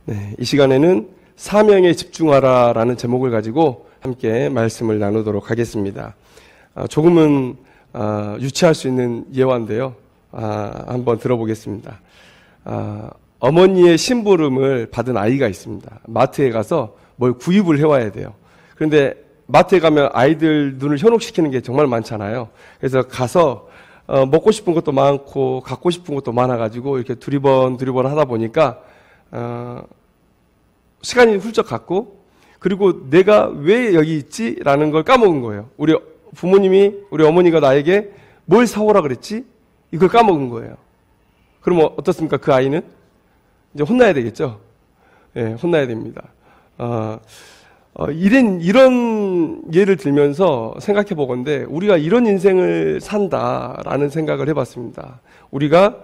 네, 이 시간에는 사명에 집중하라라는 제목을 가지고 함께 말씀을 나누도록 하겠습니다. 조금은 유치할 수 있는 예화인데요. 한번 들어보겠습니다. 어머니의 심부름을 받은 아이가 있습니다. 마트에 가서 뭘 구입을 해와야 돼요. 그런데 마트에 가면 아이들 눈을 현혹시키는 게 정말 많잖아요. 그래서 가서 먹고 싶은 것도 많고 갖고 싶은 것도 많아가지고 이렇게 두리번 하다 보니까 시간이 훌쩍 갔고, 그리고 내가 왜 여기 있지? 라는 걸 까먹은 거예요. 우리 어머니가 나에게 뭘 사오라 그랬지? 이걸 까먹은 거예요. 그럼 어떻습니까? 그 아이는? 이제 혼나야 되겠죠? 예, 혼나야 됩니다. 이런 예를 들면서 생각해 보건대 우리가 이런 인생을 산다라는 생각을 해봤습니다. 우리가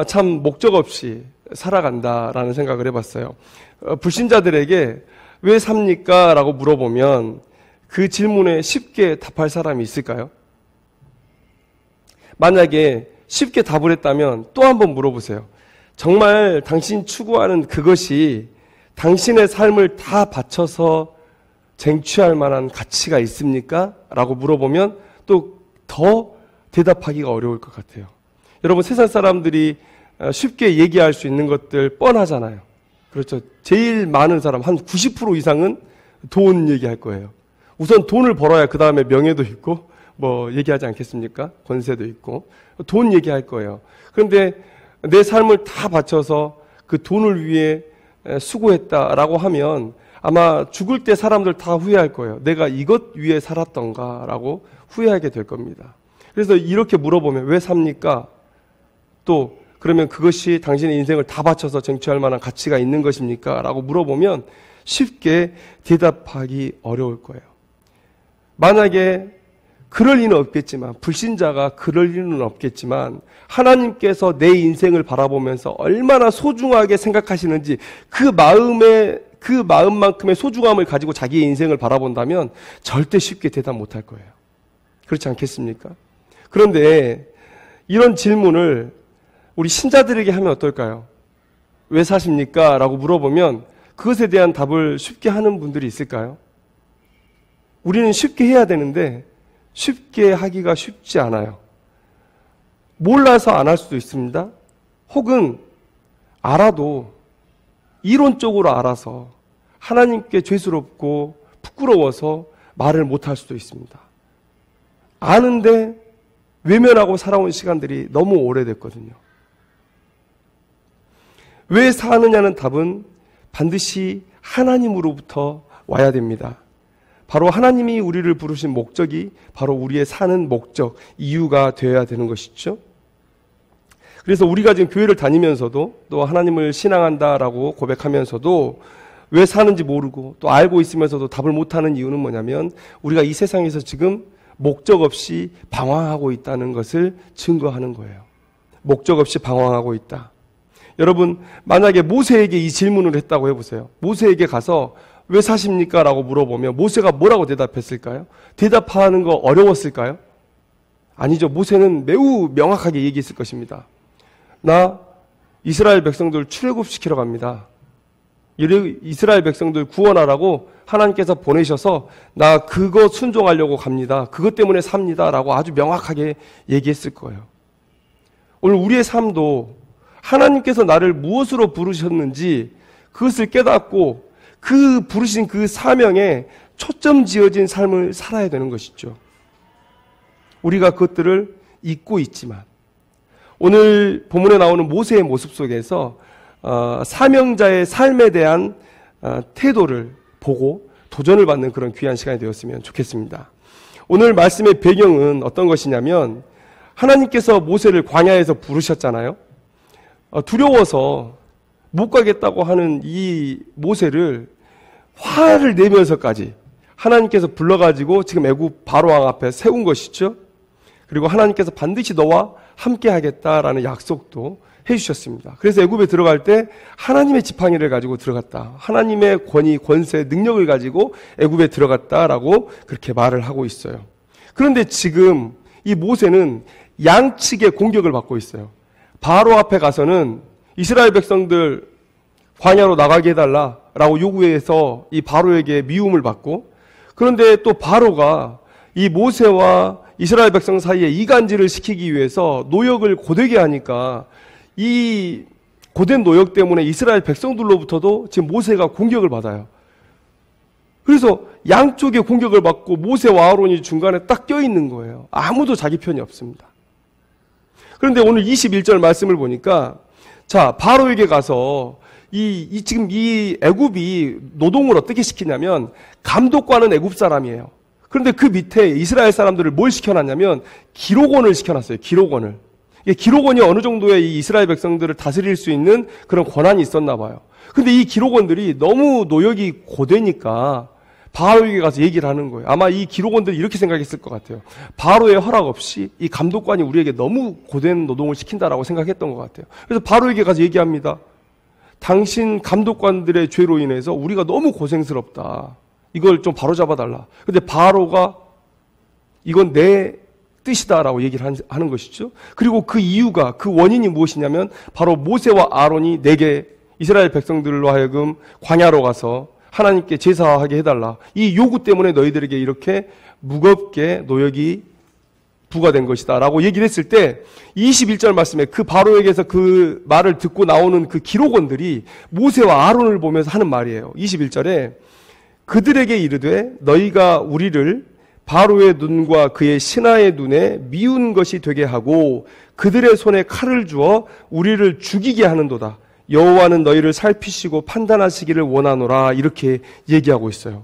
참 목적 없이 살아간다라는 생각을 해봤어요. 불신자들에게 왜 삽니까? 라고 물어보면 그 질문에 쉽게 답할 사람이 있을까요? 만약에 쉽게 답을 했다면 또 한 번 물어보세요. 정말 당신 추구하는 그것이 당신의 삶을 다 바쳐서 쟁취할 만한 가치가 있습니까? 라고 물어보면 또 더 대답하기가 어려울 것 같아요. 여러분, 세상 사람들이 쉽게 얘기할 수 있는 것들 뻔하잖아요. 그렇죠. 제일 많은 사람, 한 90% 이상은 돈 얘기할 거예요. 우선 돈을 벌어야 그 다음에 명예도 있고, 얘기하지 않겠습니까? 권세도 있고. 돈 얘기할 거예요. 그런데 내 삶을 다 바쳐서 그 돈을 위해 수고했다라고 하면 아마 죽을 때 사람들 다 후회할 거예요. 내가 이것 위해 살았던가라고 후회하게 될 겁니다. 그래서 이렇게 물어보면 왜 삽니까? 또 그러면 그것이 당신의 인생을 다 바쳐서 쟁취할 만한 가치가 있는 것입니까? 라고 물어보면 쉽게 대답하기 어려울 거예요. 만약에 그럴 리는 없겠지만, 불신자가 그럴 리는 없겠지만 하나님께서 내 인생을 바라보면서 얼마나 소중하게 생각하시는지 그 마음만큼의 소중함을 가지고 자기의 인생을 바라본다면 절대 쉽게 대답 못할 거예요. 그렇지 않겠습니까? 그런데 이런 질문을 우리 신자들에게 하면 어떨까요? 왜 사십니까? 라고 물어보면 그것에 대한 답을 쉽게 하는 분들이 있을까요? 우리는 쉽게 해야 되는데 쉽게 하기가 쉽지 않아요. 몰라서 안 할 수도 있습니다. 혹은 알아도 이론적으로 알아서 하나님께 죄스럽고 부끄러워서 말을 못할 수도 있습니다. 아는데 외면하고 살아온 시간들이 너무 오래됐거든요. 왜 사느냐는 답은 반드시 하나님으로부터 와야 됩니다. 바로 하나님이 우리를 부르신 목적이 바로 우리의 사는 목적, 이유가 되어야 되는 것이죠. 그래서 우리가 지금 교회를 다니면서도 또 하나님을 신앙한다라고 고백하면서도 왜 사는지 모르고 또 알고 있으면서도 답을 못하는 이유는 뭐냐면 우리가 이 세상에서 지금 목적 없이 방황하고 있다는 것을 증거하는 거예요. 목적 없이 방황하고 있다. 여러분, 만약에 모세에게 이 질문을 했다고 해보세요. 모세에게 가서 왜 사십니까? 라고 물어보면 모세가 뭐라고 대답했을까요? 대답하는 거 어려웠을까요? 아니죠. 모세는 매우 명확하게 얘기했을 것입니다. 나 이스라엘 백성들 출애굽시키러 갑니다. 이스라엘 백성들 구원하라고 하나님께서 보내셔서 나 그거 순종하려고 갑니다. 그것 때문에 삽니다. 라고 아주 명확하게 얘기했을 거예요. 오늘 우리의 삶도 하나님께서 나를 무엇으로 부르셨는지 그것을 깨닫고 그 부르신 그 사명에 초점 지어진 삶을 살아야 되는 것이죠. 우리가 그것들을 잊고 있지만 오늘 본문에 나오는 모세의 모습 속에서 사명자의 삶에 대한 태도를 보고 도전을 받는 그런 귀한 시간이 되었으면 좋겠습니다. 오늘 말씀의 배경은 어떤 것이냐면 하나님께서 모세를 광야에서 부르셨잖아요. 두려워서 못 가겠다고 하는 이 모세를 화를 내면서까지 하나님께서 불러가지고 지금 애굽 바로왕 앞에 세운 것이죠. 그리고 하나님께서 반드시 너와 함께 하겠다라는 약속도 해주셨습니다. 그래서 애굽에 들어갈 때 하나님의 지팡이를 가지고 들어갔다. 하나님의 권위, 권세, 능력을 가지고 애굽에 들어갔다라고 그렇게 말을 하고 있어요. 그런데 지금 이 모세는 양측의 공격을 받고 있어요. 바로 앞에 가서는 이스라엘 백성들 광야로 나가게 해달라라고 요구해서 이 바로에게 미움을 받고, 그런데 또 바로가 이 모세와 이스라엘 백성 사이에 이간질을 시키기 위해서 노역을 고되게 하니까 이 고된 노역 때문에 이스라엘 백성들로부터도 지금 모세가 공격을 받아요. 그래서 양쪽에 공격을 받고 모세와 아론이 중간에 딱 껴있는 거예요. 아무도 자기 편이 없습니다. 그런데 오늘 21절 말씀을 보니까, 자, 바로에게 가서 지금 이 애굽이 노동을 어떻게 시키냐면 감독관은 애굽 사람이에요. 그런데 그 밑에 이스라엘 사람들을 뭘 시켜놨냐면 기록원을 시켜놨어요. 기록원을. 기록원이 어느 정도의 이 이스라엘 백성들을 다스릴 수 있는 그런 권한이 있었나 봐요. 근데 이 기록원들이 너무 노역이 고되니까 바로에게 가서 얘기를 하는 거예요. 아마 이 기록원들이 이렇게 생각했을 것 같아요. 바로의 허락 없이 이 감독관이 우리에게 너무 고된 노동을 시킨다라고 생각했던 것 같아요. 그래서 바로에게 가서 얘기합니다. 당신 감독관들의 죄로 인해서 우리가 너무 고생스럽다. 이걸 좀 바로잡아달라. 근데 바로가 이건 내 뜻이다라고 얘기를 하는 것이죠. 그리고 그 이유가, 그 원인이 무엇이냐면 바로 모세와 아론이 내게 이스라엘 백성들로 하여금 광야로 가서 하나님께 제사하게 해달라. 이 요구 때문에 너희들에게 이렇게 무겁게 노역이 부과된 것이다 라고 얘기를 했을 때 21절 말씀에 그 바로에게서 그 말을 듣고 나오는 그 기록원들이 모세와 아론을 보면서 하는 말이에요. 21절에 그들에게 이르되 너희가 우리를 바로의 눈과 그의 신하의 눈에 미운 것이 되게 하고 그들의 손에 칼을 주어 우리를 죽이게 하는도다. 여호와는 너희를 살피시고 판단하시기를 원하노라. 이렇게 얘기하고 있어요.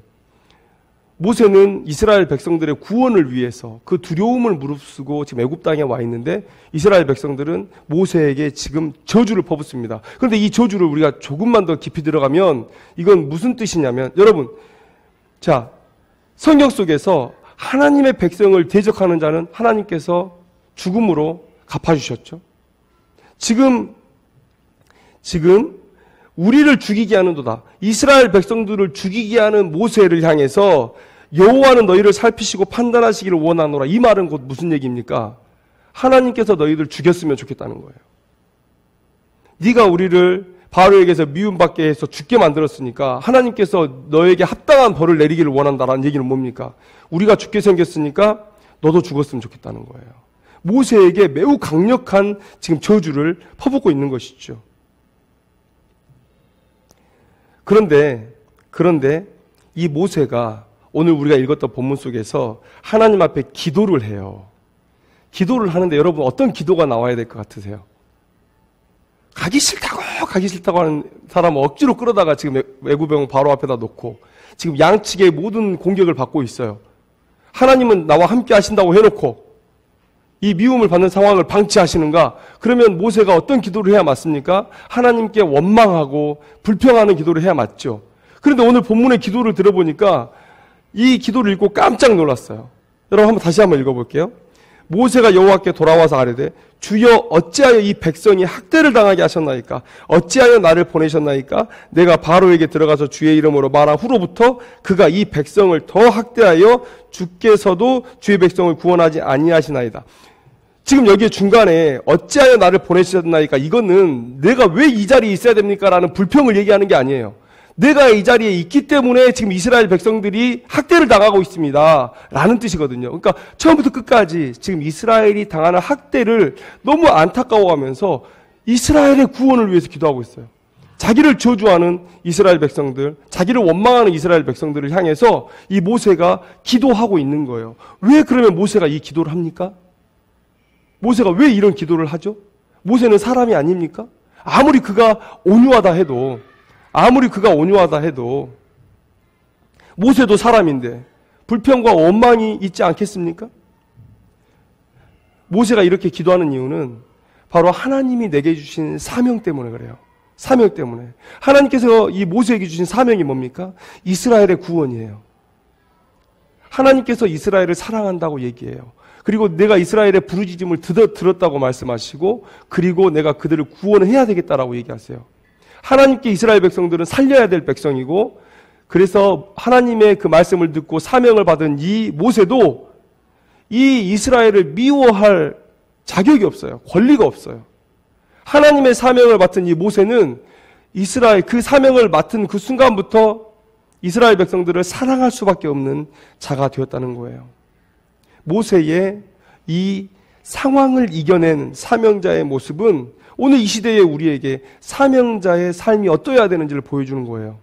모세는 이스라엘 백성들의 구원을 위해서 그 두려움을 무릅쓰고 지금 애굽 땅에 와 있는데 이스라엘 백성들은 모세에게 지금 저주를 퍼붓습니다. 그런데 이 저주를 우리가 조금만 더 깊이 들어가면 이건 무슨 뜻이냐면, 여러분, 자, 성경 속에서 하나님의 백성을 대적하는 자는 하나님께서 죽음으로 갚아주셨죠. 지금 우리를 죽이게 하는도다. 이스라엘 백성들을 죽이게 하는 모세를 향해서 여호와는 너희를 살피시고 판단하시기를 원하노라. 이 말은 곧 무슨 얘기입니까? 하나님께서 너희들 죽였으면 좋겠다는 거예요. 네가 우리를 바로에게서 미움받게 해서 죽게 만들었으니까 하나님께서 너에게 합당한 벌을 내리기를 원한다라는 얘기는 뭡니까? 우리가 죽게 생겼으니까 너도 죽었으면 좋겠다는 거예요. 모세에게 매우 강력한 지금 저주를 퍼붓고 있는 것이죠. 그런데 이 모세가 오늘 우리가 읽었던 본문 속에서 하나님 앞에 기도를 해요. 기도를 하는데 여러분 어떤 기도가 나와야 될 것 같으세요? 가기 싫다고 하는 사람을 억지로 끌어다가 지금 애굽병 바로 앞에다 놓고 지금 양측의 모든 공격을 받고 있어요. 하나님은 나와 함께 하신다고 해놓고 이 미움을 받는 상황을 방치하시는가? 그러면 모세가 어떤 기도를 해야 맞습니까? 하나님께 원망하고 불평하는 기도를 해야 맞죠. 그런데 오늘 본문의 기도를 들어보니까 이 기도를 읽고 깜짝 놀랐어요. 여러분 다시 한번 읽어볼게요. 모세가 여호와께 돌아와서 아뢰되 주여 어찌하여 이 백성이 학대를 당하게 하셨나이까? 어찌하여 나를 보내셨나이까? 내가 바로에게 들어가서 주의 이름으로 말한 후로부터 그가 이 백성을 더 학대하여 주께서도 주의 백성을 구원하지 아니하시나이다. 지금 여기 중간에 어찌하여 나를 보내셨나이까? 이거는 내가 왜 이 자리에 있어야 됩니까? 라는 불평을 얘기하는 게 아니에요. 내가 이 자리에 있기 때문에 지금 이스라엘 백성들이 학대를 당하고 있습니다. 라는 뜻이거든요. 그러니까 처음부터 끝까지 지금 이스라엘이 당하는 학대를 너무 안타까워하면서 이스라엘의 구원을 위해서 기도하고 있어요. 자기를 저주하는 이스라엘 백성들, 자기를 원망하는 이스라엘 백성들을 향해서 이 모세가 기도하고 있는 거예요. 왜 그러면 모세가 이 기도를 합니까? 모세가 왜 이런 기도를 하죠? 모세는 사람이 아닙니까? 아무리 그가 온유하다 해도 모세도 사람인데 불평과 원망이 있지 않겠습니까? 모세가 이렇게 기도하는 이유는 바로 하나님이 내게 주신 사명 때문에 그래요. 사명 때문에. 하나님께서 이 모세에게 주신 사명이 뭡니까? 이스라엘의 구원이에요. 하나님께서 이스라엘을 사랑한다고 얘기해요. 그리고 내가 이스라엘의 부르짖음을 들었다고 말씀하시고 그리고 내가 그들을 구원해야 되겠다라고 얘기하세요. 하나님께 이스라엘 백성들은 살려야 될 백성이고 그래서 하나님의 그 말씀을 듣고 사명을 받은 이 모세도 이 이스라엘을 미워할 자격이 없어요. 권리가 없어요. 하나님의 사명을 맡은 이 모세는 이스라엘 그 사명을 맡은 그 순간부터 이스라엘 백성들을 사랑할 수밖에 없는 자가 되었다는 거예요. 모세의 이 상황을 이겨낸 사명자의 모습은 오늘 이 시대에 우리에게 사명자의 삶이 어떠해야 되는지를 보여주는 거예요.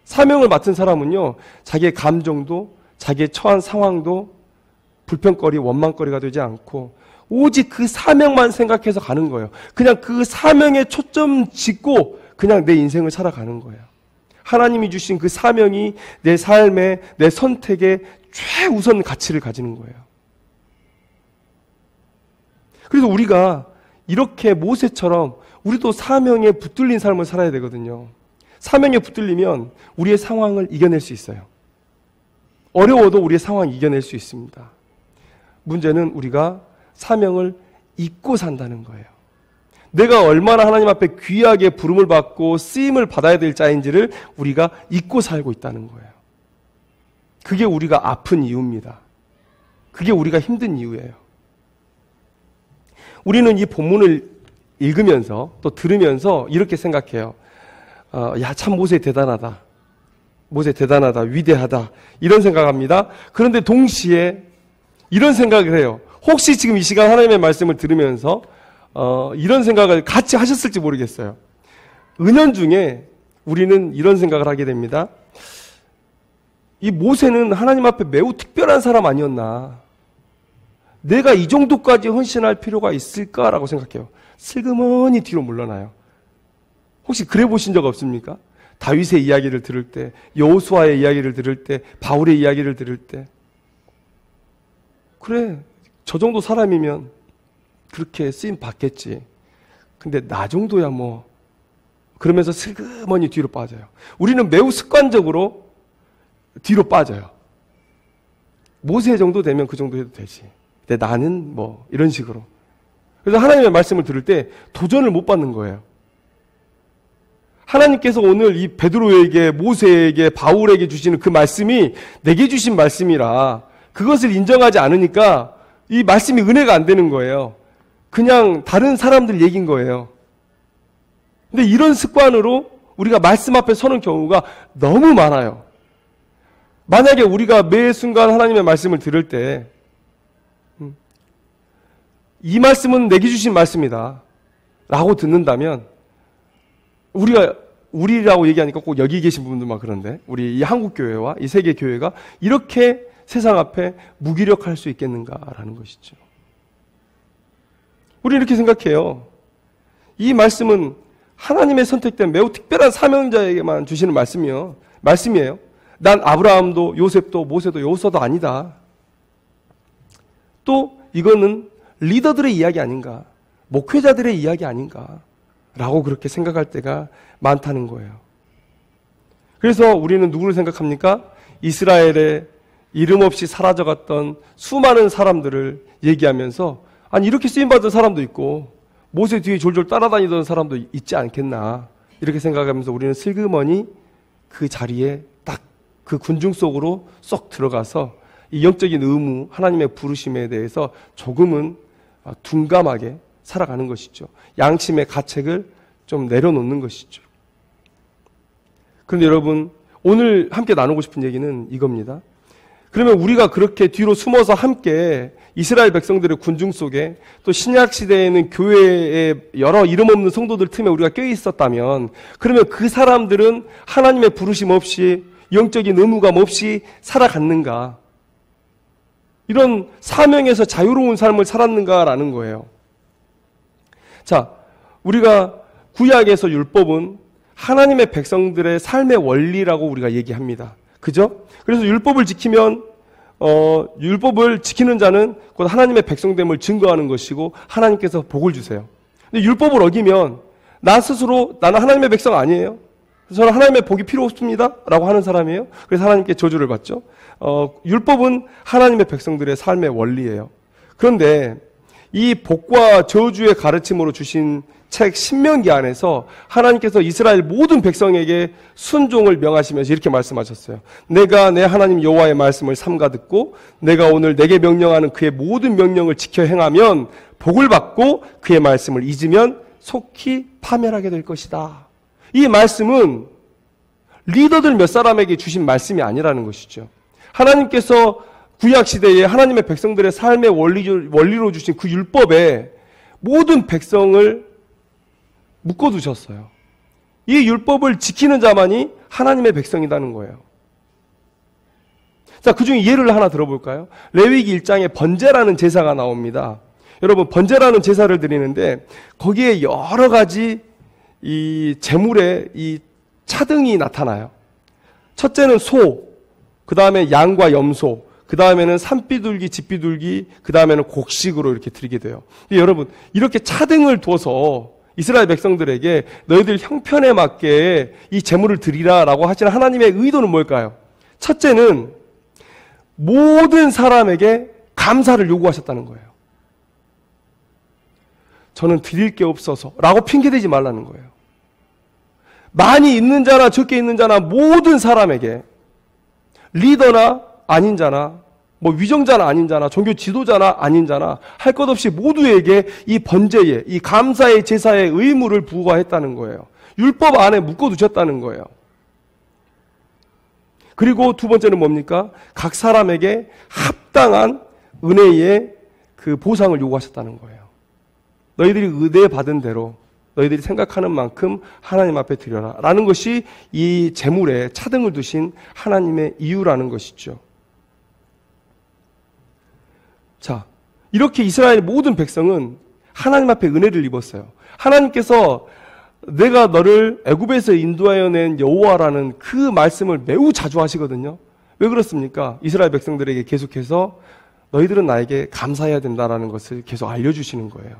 사명을 맡은 사람은요, 자기의 감정도 자기의 처한 상황도 불평거리, 원망거리가 되지 않고 오직 그 사명만 생각해서 가는 거예요. 그냥 그 사명에 초점 짓고 그냥 내 인생을 살아가는 거예요. 하나님이 주신 그 사명이 내 삶에, 내 선택에 최우선 가치를 가지는 거예요. 그래서 우리가 이렇게 모세처럼 우리도 사명에 붙들린 삶을 살아야 되거든요. 사명에 붙들리면 우리의 상황을 이겨낼 수 있어요. 어려워도 우리의 상황을 이겨낼 수 있습니다. 문제는 우리가 사명을 잊고 산다는 거예요. 내가 얼마나 하나님 앞에 귀하게 부름을 받고 쓰임을 받아야 될 자인지를 우리가 잊고 살고 있다는 거예요. 그게 우리가 아픈 이유입니다. 그게 우리가 힘든 이유예요. 우리는 이 본문을 읽으면서 또 들으면서 이렇게 생각해요. 야, 참 모세 대단하다. 모세 대단하다. 위대하다. 이런 생각합니다. 그런데 동시에 이런 생각을 해요. 혹시 지금 이 시간 하나님의 말씀을 들으면서 이런 생각을 같이 하셨을지 모르겠어요. 은연중에 우리는 이런 생각을 하게 됩니다. 이 모세는 하나님 앞에 매우 특별한 사람 아니었나? 내가 이 정도까지 헌신할 필요가 있을까라고 생각해요. 슬그머니 뒤로 물러나요. 혹시 그래 보신 적 없습니까? 다윗의 이야기를 들을 때, 여호수아의 이야기를 들을 때, 바울의 이야기를 들을 때, 그래, 저 정도 사람이면 그렇게 쓰임 받겠지. 근데 나 정도야 뭐. 그러면서 슬그머니 뒤로 빠져요. 우리는 매우 습관적으로 뒤로 빠져요. 모세 정도 되면 그 정도 해도 되지. 근데 나는 뭐 이런 식으로. 그래서 하나님의 말씀을 들을 때 도전을 못 받는 거예요. 하나님께서 오늘 이 베드로에게, 모세에게, 바울에게 주시는 그 말씀이 내게 주신 말씀이라 그것을 인정하지 않으니까 이 말씀이 은혜가 안 되는 거예요. 그냥 다른 사람들 얘기인 거예요. 근데 이런 습관으로 우리가 말씀 앞에 서는 경우가 너무 많아요. 만약에 우리가 매 순간 하나님의 말씀을 들을 때 이 말씀은 내게 주신 말씀이다 라고 듣는다면 우리라고 얘기하니까 꼭 여기 계신 분들만 그런데 우리 이 한국교회와 이 세계교회가 이렇게 세상 앞에 무기력할 수 있겠는가라는 것이죠. 우리 이렇게 생각해요. 이 말씀은 하나님의 선택된 매우 특별한 사명자에게만 주시는 말씀이에요. 난 아브라함도 요셉도 모세도 여호수아도 아니다. 또 이거는 리더들의 이야기 아닌가, 목회자들의 이야기 아닌가 라고 그렇게 생각할 때가 많다는 거예요. 그래서 우리는 누구를 생각합니까? 이스라엘의 이름 없이 사라져갔던 수많은 사람들을 얘기하면서 아니 이렇게 쓰임받은 사람도 있고 모세 뒤에 졸졸 따라다니던 사람도 있지 않겠나 이렇게 생각하면서 우리는 슬그머니 그 자리에 딱 그 군중 속으로 쏙 들어가서 이 영적인 의무, 하나님의 부르심에 대해서 조금은 둔감하게 살아가는 것이죠. 양심의 가책을 좀 내려놓는 것이죠. 그런데 여러분, 오늘 함께 나누고 싶은 얘기는 이겁니다. 그러면 우리가 그렇게 뒤로 숨어서 함께 이스라엘 백성들의 군중 속에 또 신약 시대에는 교회에 여러 이름 없는 성도들 틈에 우리가 껴 있었다면 그러면 그 사람들은 하나님의 부르심 없이 영적인 의무감 없이 살아갔는가? 이런 사명에서 자유로운 삶을 살았는가라는 거예요. 자, 우리가 구약에서 율법은 하나님의 백성들의 삶의 원리라고 우리가 얘기합니다. 그죠? 그래서 율법을 지키면 율법을 지키는 자는 곧 하나님의 백성됨을 증거하는 것이고 하나님께서 복을 주세요. 근데 율법을 어기면 나 스스로 나는 하나님의 백성 아니에요. 저는 하나님의 복이 필요 없습니다 라고 하는 사람이에요. 그래서 하나님께 저주를 받죠. 율법은 하나님의 백성들의 삶의 원리예요. 그런데 이 복과 저주의 가르침으로 주신 책 신명기 안에서 하나님께서 이스라엘 모든 백성에게 순종을 명하시면서 이렇게 말씀하셨어요. 내가 내 하나님 여호와의 말씀을 삼가 듣고 내가 오늘 내게 명령하는 그의 모든 명령을 지켜 행하면 복을 받고 그의 말씀을 잊으면 속히 파멸하게 될 것이다. 이 말씀은 리더들 몇 사람에게 주신 말씀이 아니라는 것이죠. 하나님께서 구약시대에 하나님의 백성들의 삶의 원리로 주신 그 율법에 모든 백성을 묶어두셨어요. 이 율법을 지키는 자만이 하나님의 백성이라는 거예요. 자, 그 중에 예를 하나 들어볼까요? 레위기 1장에 번제라는 제사가 나옵니다. 여러분, 번제라는 제사를 드리는데 거기에 여러 가지 이 제물의 이 차등이 나타나요. 첫째는 소, 그 다음에 양과 염소, 그 다음에는 산비둘기, 집비둘기, 그 다음에는 곡식으로 이렇게 드리게 돼요. 근데 여러분, 이렇게 차등을 둬서 이스라엘 백성들에게 너희들 형편에 맞게 이 제물을 드리라라고 하시는 하나님의 의도는 뭘까요? 첫째는 모든 사람에게 감사를 요구하셨다는 거예요. 저는 드릴 게 없어서 라고 핑계대지 말라는 거예요. 많이 있는 자나 적게 있는 자나 모든 사람에게, 리더나 아닌 자나 뭐 위정자나 아닌 자나 종교 지도자나 아닌 자나 할 것 없이 모두에게 이 번제의, 이 감사의 제사의 의무를 부과했다는 거예요. 율법 안에 묶어두셨다는 거예요. 그리고 두 번째는 뭡니까? 각 사람에게 합당한 은혜의 그 보상을 요구하셨다는 거예요. 너희들이 의대 받은 대로 너희들이 생각하는 만큼 하나님 앞에 드려라 라는 것이 이 제물에 차등을 두신 하나님의 이유라는 것이죠. 자, 이렇게 이스라엘 모든 백성은 하나님 앞에 은혜를 입었어요. 하나님께서 내가 너를 애굽에서 인도하여 낸 여호와라는 그 말씀을 매우 자주 하시거든요. 왜 그렇습니까? 이스라엘 백성들에게 계속해서 너희들은 나에게 감사해야 된다라는 것을 계속 알려주시는 거예요.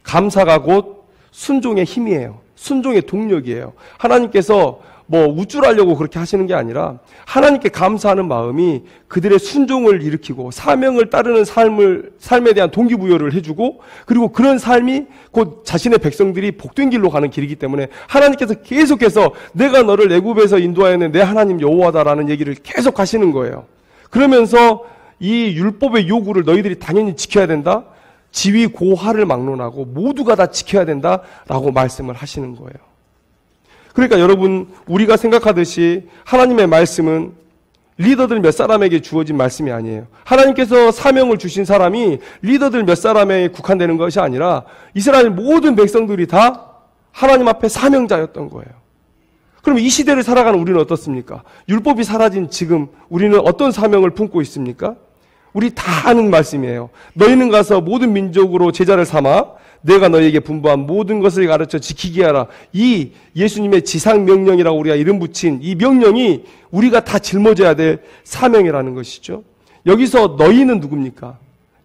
감사가 곧 순종의 힘이에요. 순종의 동력이에요. 하나님께서 뭐 우쭐하려고 그렇게 하시는 게 아니라 하나님께 감사하는 마음이 그들의 순종을 일으키고 사명을 따르는 삶에 대한 동기부여를 해주고, 그리고 그런 삶이 곧 자신의 백성들이 복된 길로 가는 길이기 때문에 하나님께서 계속해서 내가 너를 애굽에서 인도하여 낸 내 하나님 여호와다라는 얘기를 계속 하시는 거예요. 그러면서 이 율법의 요구를 너희들이 당연히 지켜야 된다. 지위 고하를 막론하고 모두가 다 지켜야 된다라고 말씀을 하시는 거예요. 그러니까 여러분, 우리가 생각하듯이 하나님의 말씀은 리더들 몇 사람에게 주어진 말씀이 아니에요. 하나님께서 사명을 주신 사람이 리더들 몇 사람에 국한되는 것이 아니라 이스라엘 모든 백성들이 다 하나님 앞에 사명자였던 거예요. 그럼 이 시대를 살아가는 우리는 어떻습니까? 율법이 사라진 지금 우리는 어떤 사명을 품고 있습니까? 우리 다 아는 말씀이에요. 너희는 가서 모든 민족으로 제자를 삼아 내가 너희에게 분부한 모든 것을 가르쳐 지키게 하라. 이 예수님의 지상명령이라고 우리가 이름 붙인 이 명령이 우리가 다 짊어져야 될 사명이라는 것이죠. 여기서 너희는 누굽니까?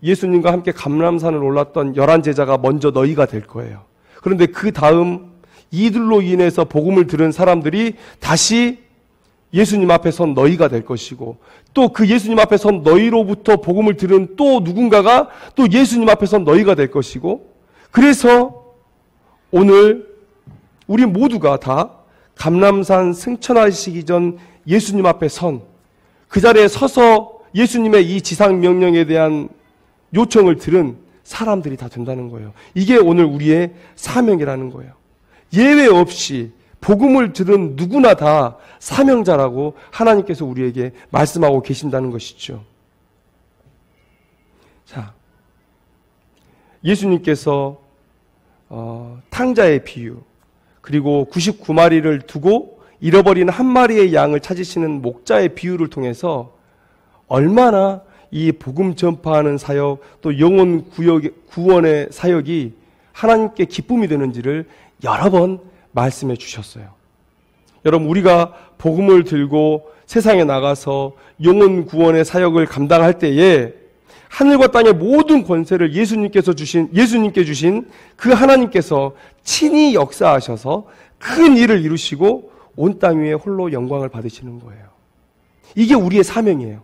예수님과 함께 감람산을 올랐던 11제자가 먼저 너희가 될 거예요. 그런데 그 다음 이들로 인해서 복음을 들은 사람들이 다시 예수님 앞에 선 너희가 될 것이고, 또 그 예수님 앞에 선 너희로부터 복음을 들은 또 누군가가 또 예수님 앞에 선 너희가 될 것이고, 그래서 오늘 우리 모두가 다 감람산 승천하시기 전 예수님 앞에 선, 그 자리에 서서 예수님의 이 지상 명령에 대한 요청을 들은 사람들이 다 된다는 거예요. 이게 오늘 우리의 사명이라는 거예요. 예외 없이 복음을 들은 누구나 다 사명자라고 하나님께서 우리에게 말씀하고 계신다는 것이죠. 자, 예수님께서 탕자의 비유, 그리고 99마리를 두고 잃어버린 한 마리의 양을 찾으시는 목자의 비유를 통해서 얼마나 이 복음 전파하는 사역, 또 영혼 구원의 사역이 하나님께 기쁨이 되는지를 여러 번 말씀해 주셨어요. 여러분, 우리가 복음을 들고 세상에 나가서 영혼 구원의 사역을 감당할 때에 하늘과 땅의 모든 권세를 예수님께 주신 그 하나님께서 친히 역사하셔서 큰 일을 이루시고 온 땅 위에 홀로 영광을 받으시는 거예요. 이게 우리의 사명이에요.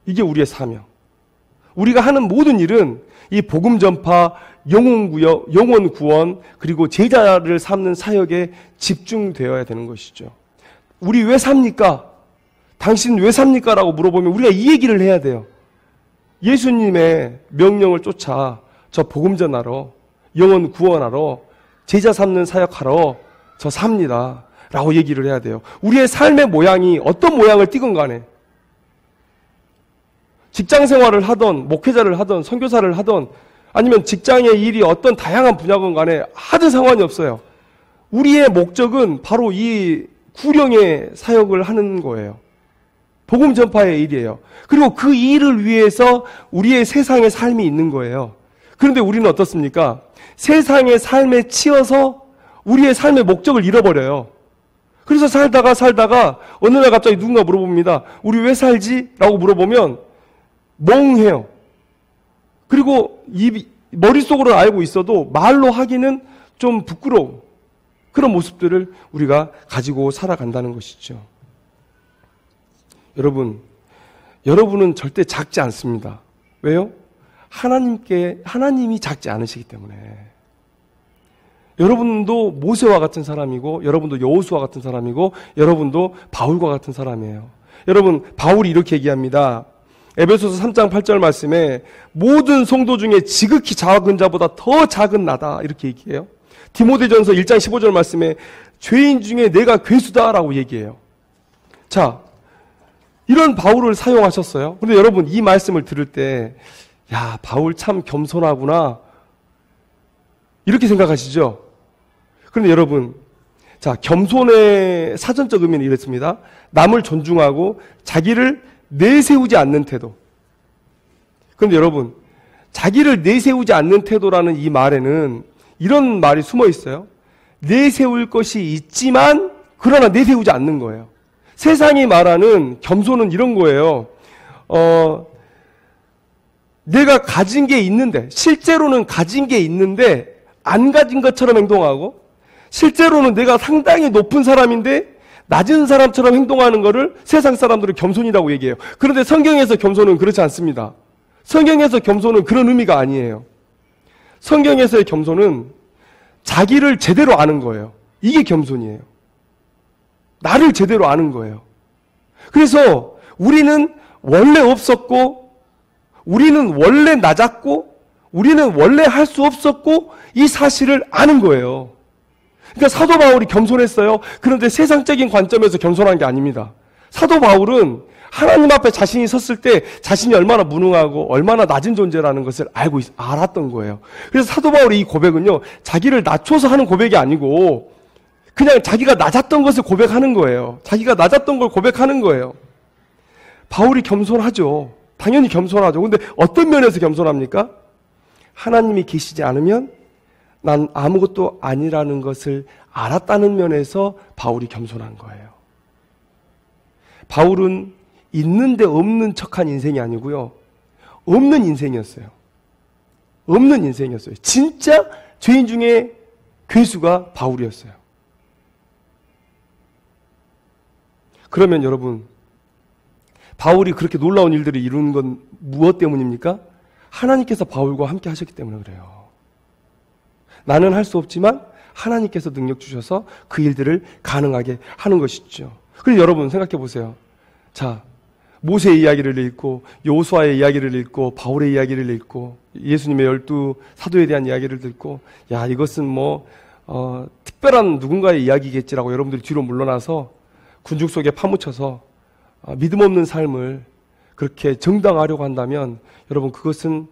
이게 우리의 사명. 우리가 하는 모든 일은 이 복음 전파, 영혼 구원, 그리고 제자를 삼는 사역에 집중되어야 되는 것이죠. 우리 왜 삽니까? 당신 왜 삽니까? 라고 물어보면 우리가 이 얘기를 해야 돼요. 예수님의 명령을 쫓아 저 복음 전하러, 영혼 구원하러, 제자 삼는 사역하러 저 삽니다. 라고 얘기를 해야 돼요. 우리의 삶의 모양이 어떤 모양을 띠건 간에 직장 생활을 하던 목회자를 하던 선교사를 하던 아니면 직장의 일이 어떤 다양한 분야건 간에 하든 상관이 없어요. 우리의 목적은 바로 이 구령의 사역을 하는 거예요. 복음 전파의 일이에요. 그리고 그 일을 위해서 우리의 세상의 삶이 있는 거예요. 그런데 우리는 어떻습니까? 세상의 삶에 치여서 우리의 삶의 목적을 잃어버려요. 그래서 살다가 어느 날 갑자기 누군가 물어봅니다. 우리 왜 살지? 라고 물어보면 멍해요. 그리고 머릿속으로 알고 있어도 말로 하기는 좀 부끄러워. 그런 모습들을 우리가 가지고 살아간다는 것이죠. 여러분은 절대 작지 않습니다. 왜요? 하나님이 작지 않으시기 때문에. 여러분도 모세와 같은 사람이고, 여러분도 여호수아 같은 사람이고, 여러분도 바울과 같은 사람이에요. 여러분, 바울이 이렇게 얘기합니다. 에베소서 3장 8절 말씀에 모든 성도 중에 지극히 작은 자보다 더 작은 나다 이렇게 얘기해요. 디모데전서 1장 15절 말씀에 죄인 중에 내가 괴수다라고 얘기해요. 자, 이런 바울을 사용하셨어요. 그런데 여러분 이 말씀을 들을 때 야, 바울 참 겸손하구나 이렇게 생각하시죠? 그런데 여러분, 자, 겸손의 사전적 의미는 이랬습니다. 남을 존중하고 자기를 내세우지 않는 태도. 그런데 여러분, 자기를 내세우지 않는 태도라는 이 말에는 이런 말이 숨어 있어요. 내세울 것이 있지만 그러나 내세우지 않는 거예요. 세상이 말하는 겸손은 이런 거예요. 내가 가진 게 있는데, 실제로는 가진 게 있는데 안 가진 것처럼 행동하고, 실제로는 내가 상당히 높은 사람인데 낮은 사람처럼 행동하는 것을 세상 사람들은 겸손이라고 얘기해요. 그런데 성경에서 겸손은 그렇지 않습니다. 성경에서 겸손은 그런 의미가 아니에요. 성경에서의 겸손은 자기를 제대로 아는 거예요. 이게 겸손이에요. 나를 제대로 아는 거예요. 그래서 우리는 원래 없었고, 우리는 원래 낮았고, 우리는 원래 할 수 없었고, 이 사실을 아는 거예요. 그러니까 사도 바울이 겸손했어요. 그런데 세상적인 관점에서 겸손한 게 아닙니다. 사도 바울은 하나님 앞에 자신이 섰을 때 자신이 얼마나 무능하고 얼마나 낮은 존재라는 것을 알았던 거예요. 그래서 사도 바울의 이 고백은요, 자기를 낮춰서 하는 고백이 아니고 그냥 자기가 낮았던 것을 고백하는 거예요. 자기가 낮았던 걸 고백하는 거예요. 바울이 겸손하죠. 당연히 겸손하죠. 근데 어떤 면에서 겸손합니까? 하나님이 계시지 않으면 난 아무것도 아니라는 것을 알았다는 면에서 바울이 겸손한 거예요. 바울은 있는데 없는 척한 인생이 아니고요. 없는 인생이었어요. 없는 인생이었어요. 진짜 죄인 중에 괴수가 바울이었어요. 그러면 여러분, 바울이 그렇게 놀라운 일들을 이루는 건 무엇 때문입니까? 하나님께서 바울과 함께 하셨기 때문에 그래요. 나는 할 수 없지만 하나님께서 능력 주셔서 그 일들을 가능하게 하는 것이죠. 그래서 여러분 생각해 보세요. 자, 모세의 이야기를 읽고 여호수아의 이야기를 읽고 바울의 이야기를 읽고 예수님의 12 사도에 대한 이야기를 듣고, 야, 이것은 특별한 누군가의 이야기겠지라고 여러분들이 뒤로 물러나서 군중 속에 파묻혀서 믿음 없는 삶을 그렇게 정당화하려고 한다면 여러분, 그것은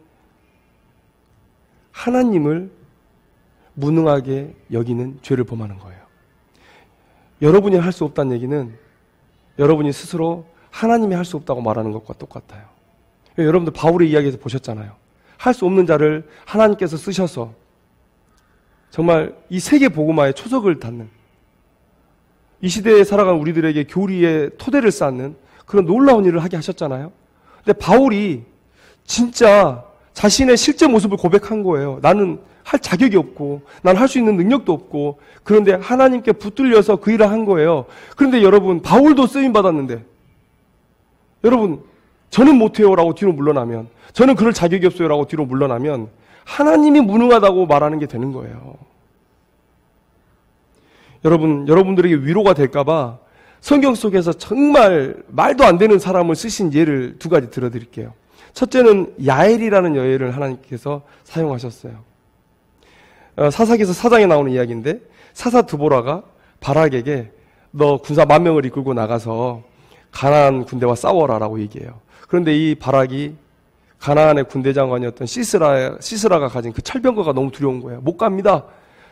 하나님을 무능하게 여기는 죄를 범하는 거예요. 여러분이 할 수 없다는 얘기는 여러분이 스스로 하나님이 할 수 없다고 말하는 것과 똑같아요. 여러분들 바울의 이야기에서 보셨잖아요. 할 수 없는 자를 하나님께서 쓰셔서 정말 이 세계 복음화의 초석을 닫는, 이 시대에 살아간 우리들에게 교리의 토대를 쌓는 그런 놀라운 일을 하게 하셨잖아요. 근데 바울이 진짜 자신의 실제 모습을 고백한 거예요. 나는 할 자격이 없고, 난 할 수 있는 능력도 없고, 그런데 하나님께 붙들려서 그 일을 한 거예요. 그런데 여러분, 바울도 쓰임 받았는데, 여러분, 저는 못해요 라고 뒤로 물러나면, 저는 그럴 자격이 없어요 라고 뒤로 물러나면 하나님이 무능하다고 말하는 게 되는 거예요. 여러분들에게 위로가 될까봐 성경 속에서 정말 말도 안 되는 사람을 쓰신 예를 두 가지 들어드릴게요. 첫째는 야엘이라는 여인을 하나님께서 사용하셨어요. 사사기서 4장에 나오는 이야기인데, 사사 드보라가 바락에게 너 군사 10,000명을 이끌고 나가서 가나안 군대와 싸워라라고 얘기해요. 그런데 이 바락이 가나안의 군대 장관이었던 시스라가 가진 그 철병거가 너무 두려운 거예요. 못 갑니다.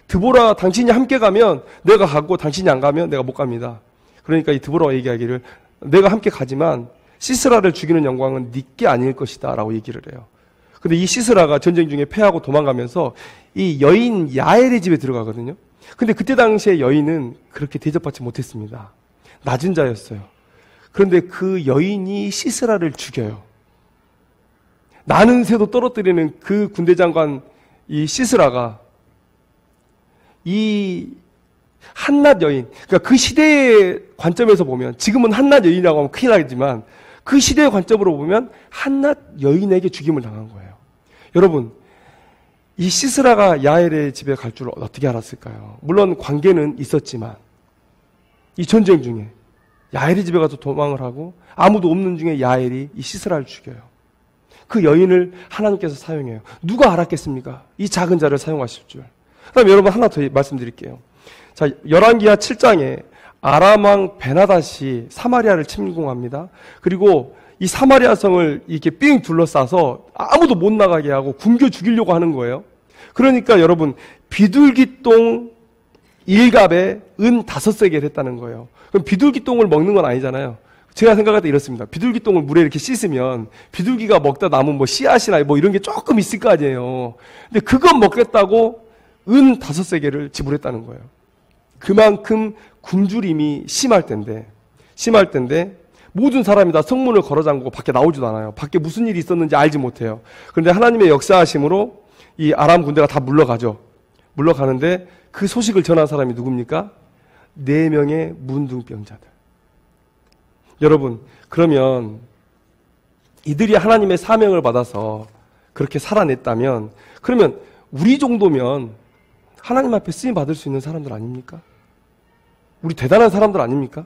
드보라, 당신이 함께 가면 내가 가고 당신이 안 가면 내가 못 갑니다. 그러니까 이 드보라가 얘기하기를 내가 함께 가지만 시스라를 죽이는 영광은 네게 아닐 것이다 라고 얘기를 해요. 근데 이 시스라가 전쟁 중에 패하고 도망가면서 이 여인 야엘의 집에 들어가거든요. 근데 그때 당시에 여인은 그렇게 대접받지 못했습니다. 낮은 자였어요. 그런데 그 여인이 시스라를 죽여요. 나는 새도 떨어뜨리는 그 군대 장관 이 시스라가 이 한낱 여인, 그러니까 그 시대의 관점에서 보면, 지금은 한낱 여인이라고 하면 큰일 나겠지만 그 시대의 관점으로 보면 한낱 여인에게 죽임을 당한 거예요. 여러분, 이 시스라가 야엘의 집에 갈 줄 어떻게 알았을까요? 물론 관계는 있었지만 이 전쟁 중에 야엘의 집에 가서 도망을 하고 아무도 없는 중에 야엘이 이 시스라를 죽여요. 그 여인을 하나님께서 사용해요. 누가 알았겠습니까? 이 작은 자를 사용하실 줄. 그다음에 여러분 하나 더 말씀드릴게요. 자, 열왕기하 7장에 아람 왕 베나닷이 사마리아를 침공합니다. 그리고 이 사마리아 성을 이렇게 삥 둘러싸서 아무도 못 나가게 하고 굶겨 죽이려고 하는 거예요. 그러니까 여러분 비둘기똥 1갑에 은 5세겔 했다는 거예요. 그럼 비둘기똥을 먹는 건 아니잖아요. 제가 생각할 때 이렇습니다. 비둘기똥을 물에 이렇게 씻으면 비둘기가 먹다 남은 뭐 씨앗이나 뭐 이런 게 조금 있을 거 아니에요. 근데 그건 먹겠다고 은 5세겔을 지불했다는 거예요. 그만큼 굶주림이 심할 때인데 모든 사람이 다 성문을 걸어 잠그고 밖에 나오지도 않아요. 밖에 무슨 일이 있었는지 알지 못해요. 그런데 하나님의 역사하심으로 이 아람 군대가 다 물러가죠. 물러가는데 그 소식을 전한 사람이 누굽니까? 4명의 문둥병자들. 여러분, 그러면 이들이 하나님의 사명을 받아서 그렇게 살아냈다면, 그러면 우리 정도면 하나님 앞에 쓰임 받을 수 있는 사람들 아닙니까? 우리 대단한 사람들 아닙니까?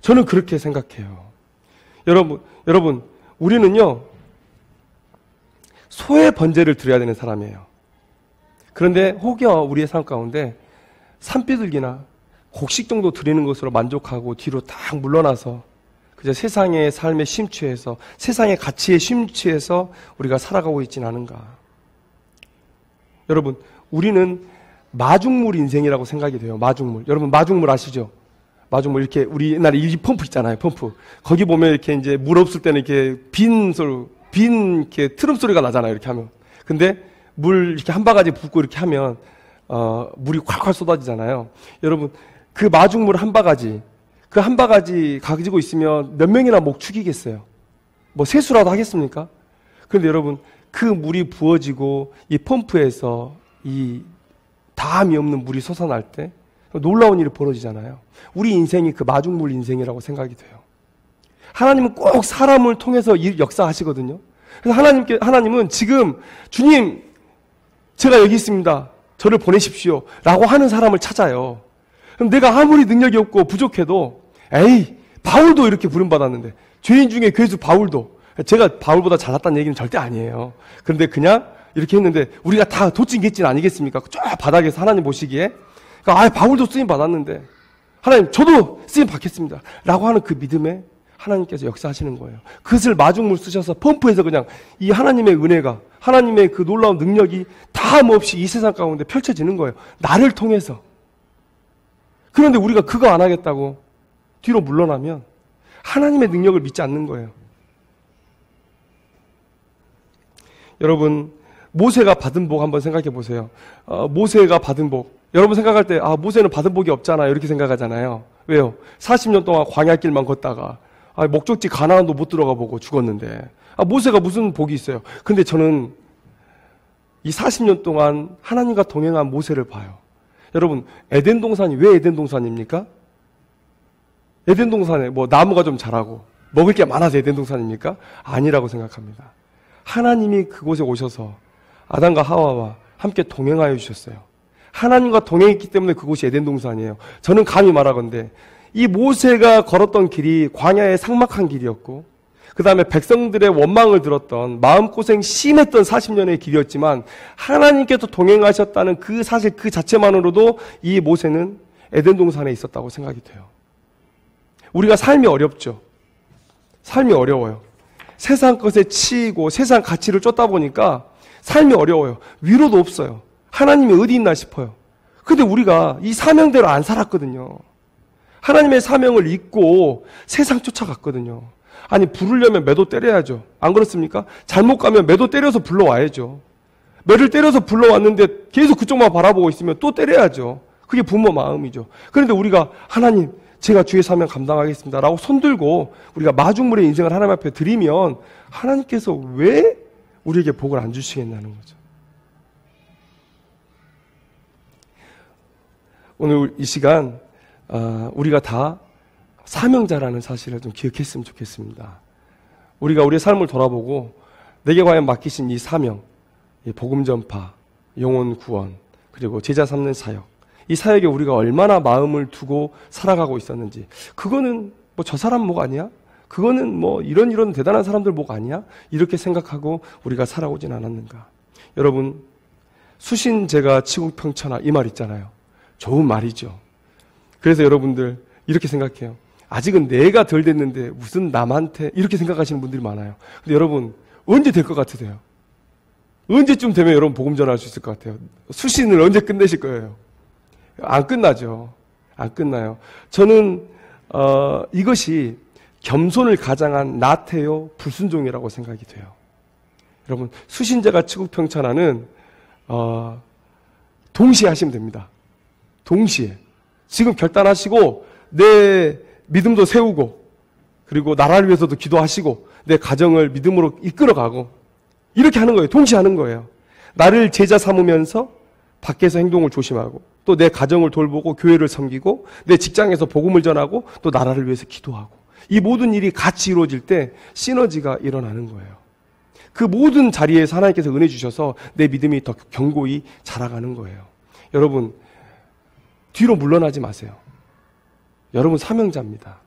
저는 그렇게 생각해요. 여러분, 우리는요, 소의 번제를 드려야 되는 사람이에요. 그런데 혹여 우리의 삶 가운데 산비둘기나 곡식 정도 드리는 것으로 만족하고 뒤로 딱 물러나서 그저 세상의 삶에 심취해서, 세상의 가치에 심취해서 우리가 살아가고 있지는 않은가. 여러분, 우리는 마중물 인생이라고 생각이 돼요. 마중물. 여러분, 마중물 아시죠? 마중물, 이렇게, 우리 옛날에 이 펌프 있잖아요. 펌프. 거기 보면 이렇게 이제 물 없을 때는 이렇게 이렇게 트름 소리가 나잖아요. 이렇게 하면. 근데 물 이렇게 한 바가지 붓고 이렇게 하면, 물이 콸콸 쏟아지잖아요. 여러분, 그 마중물 한 바가지, 그 한 바가지 가지고 있으면 몇 명이나 목 축이겠어요? 뭐 세수라도 하겠습니까? 그런데 여러분, 그 물이 부어지고 이 펌프에서 이 다함이 없는 물이 솟아날 때 놀라운 일이 벌어지잖아요. 우리 인생이 그 마중물 인생이라고 생각이 돼요. 하나님은 꼭 사람을 통해서 역사하시거든요. 그래서 하나님은 지금 주님, 제가 여기 있습니다. 저를 보내십시오. 라고 하는 사람을 찾아요. 그럼 내가 아무리 능력이 없고 부족해도, 에이, 바울도 이렇게 부름받았는데, 죄인 중에 괴수 바울도, 제가 바울보다 잘났다는 얘기는 절대 아니에요. 그런데 그냥 이렇게 했는데, 우리가 다 도찐개찐 아니겠습니까? 쫙 바닥에서 하나님 보시기에. 그러니까, 바울도 쓰임 받았는데, 하나님, 저도 쓰임 받겠습니다. 라고 하는 그 믿음에 하나님께서 역사하시는 거예요. 그것을 마중물 쓰셔서 펌프에서 그냥 이 하나님의 은혜가, 하나님의 그 놀라운 능력이 다함 없이 이 세상 가운데 펼쳐지는 거예요. 나를 통해서. 그런데 우리가 그거 안 하겠다고 뒤로 물러나면 하나님의 능력을 믿지 않는 거예요. 여러분, 모세가 받은 복 한번 생각해 보세요. 모세가 받은 복. 여러분 생각할 때, 모세는 받은 복이 없잖아요. 이렇게 생각하잖아요. 왜요? 40년 동안 광야길만 걷다가, 목적지 가나안도 못 들어가 보고 죽었는데, 모세가 무슨 복이 있어요? 근데 저는 이 40년 동안 하나님과 동행한 모세를 봐요. 여러분, 에덴 동산이 왜 에덴 동산입니까? 에덴 동산에 뭐 나무가 좀 자라고 먹을 게 많아서 에덴 동산입니까? 아니라고 생각합니다. 하나님이 그곳에 오셔서 아담과 하와와 함께 동행하여 주셨어요. 하나님과 동행했기 때문에 그곳이 에덴 동산이에요. 저는 감히 말하건대 이 모세가 걸었던 길이 광야의 삭막한 길이었고, 그 다음에 백성들의 원망을 들었던 마음고생 심했던 40년의 길이었지만 하나님께서 동행하셨다는 그 사실 그 자체만으로도 이 모세는 에덴 동산에 있었다고 생각이 돼요. 우리가 삶이 어렵죠. 삶이 어려워요. 세상 것에 치이고 세상 가치를 쫓다 보니까 삶이 어려워요. 위로도 없어요. 하나님이 어디 있나 싶어요. 근데 우리가 이 사명대로 안 살았거든요. 하나님의 사명을 잊고 세상 쫓아갔거든요. 아니, 부르려면 매도 때려야죠. 안 그렇습니까? 잘못 가면 매도 때려서 불러와야죠. 매를 때려서 불러왔는데 계속 그쪽만 바라보고 있으면 또 때려야죠. 그게 부모 마음이죠. 그런데 우리가 하나님, 제가 주의 사명 감당하겠습니다 라고 손들고 우리가 마중물의 인생을 하나님 앞에 드리면 하나님께서 왜 우리에게 복을 안 주시겠냐는 거죠. 오늘 이 시간 우리가 다 사명자라는 사실을 좀 기억했으면 좋겠습니다. 우리가 우리의 삶을 돌아보고 내게 과연 맡기신 이 사명, 이 복음 전파, 영혼 구원, 그리고 제자 삼는 사역, 이 사역에 우리가 얼마나 마음을 두고 살아가고 있었는지, 그거는 뭐 저 사람 목 아니야? 그거는 뭐 이런 대단한 사람들 목 아니야? 이렇게 생각하고 우리가 살아오진 않았는가? 여러분, 수신제가 치국평천하 이 말 있잖아요. 좋은 말이죠. 그래서 여러분들 이렇게 생각해요. 아직은 내가 덜 됐는데 무슨 남한테 이렇게 생각하시는 분들이 많아요. 근데 여러분, 언제 될 것 같으세요? 언제쯤 되면 여러분 복음 전할 수 있을 것 같아요? 수신을 언제 끝내실 거예요? 안 끝나죠. 안 끝나요. 저는 이것이 겸손을 가장한 나태요 불순종이라고 생각이 돼요. 여러분, 수신제가 치국평천하는 동시에 하시면 됩니다. 동시에. 지금 결단하시고 내 믿음도 세우고 그리고 나라를 위해서도 기도하시고 내 가정을 믿음으로 이끌어가고 이렇게 하는 거예요. 동시에 하는 거예요. 나를 제자 삼으면서 밖에서 행동을 조심하고 또 내 가정을 돌보고 교회를 섬기고 내 직장에서 복음을 전하고 또 나라를 위해서 기도하고 이 모든 일이 같이 이루어질 때 시너지가 일어나는 거예요. 그 모든 자리에서 하나님께서 은혜 주셔서 내 믿음이 더 견고히 자라가는 거예요. 여러분, 뒤로 물러나지 마세요. 여러분 사명자입니다.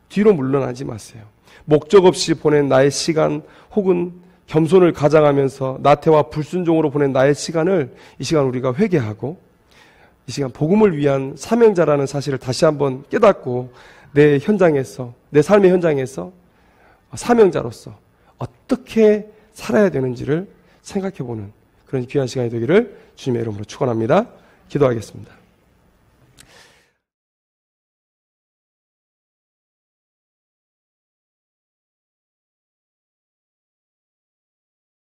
뒤로 물러나지 마세요. 목적 없이 보낸 나의 시간 혹은 겸손을 가장하면서 나태와 불순종으로 보낸 나의 시간을 이 시간 우리가 회개하고 이 시간 복음을 위한 사명자라는 사실을 다시 한번 깨닫고 내 현장에서, 내 삶의 현장에서 사명자로서 어떻게 살아야 되는지를 생각해보는 그런 귀한 시간이 되기를 주님의 이름으로 축원합니다. 기도하겠습니다.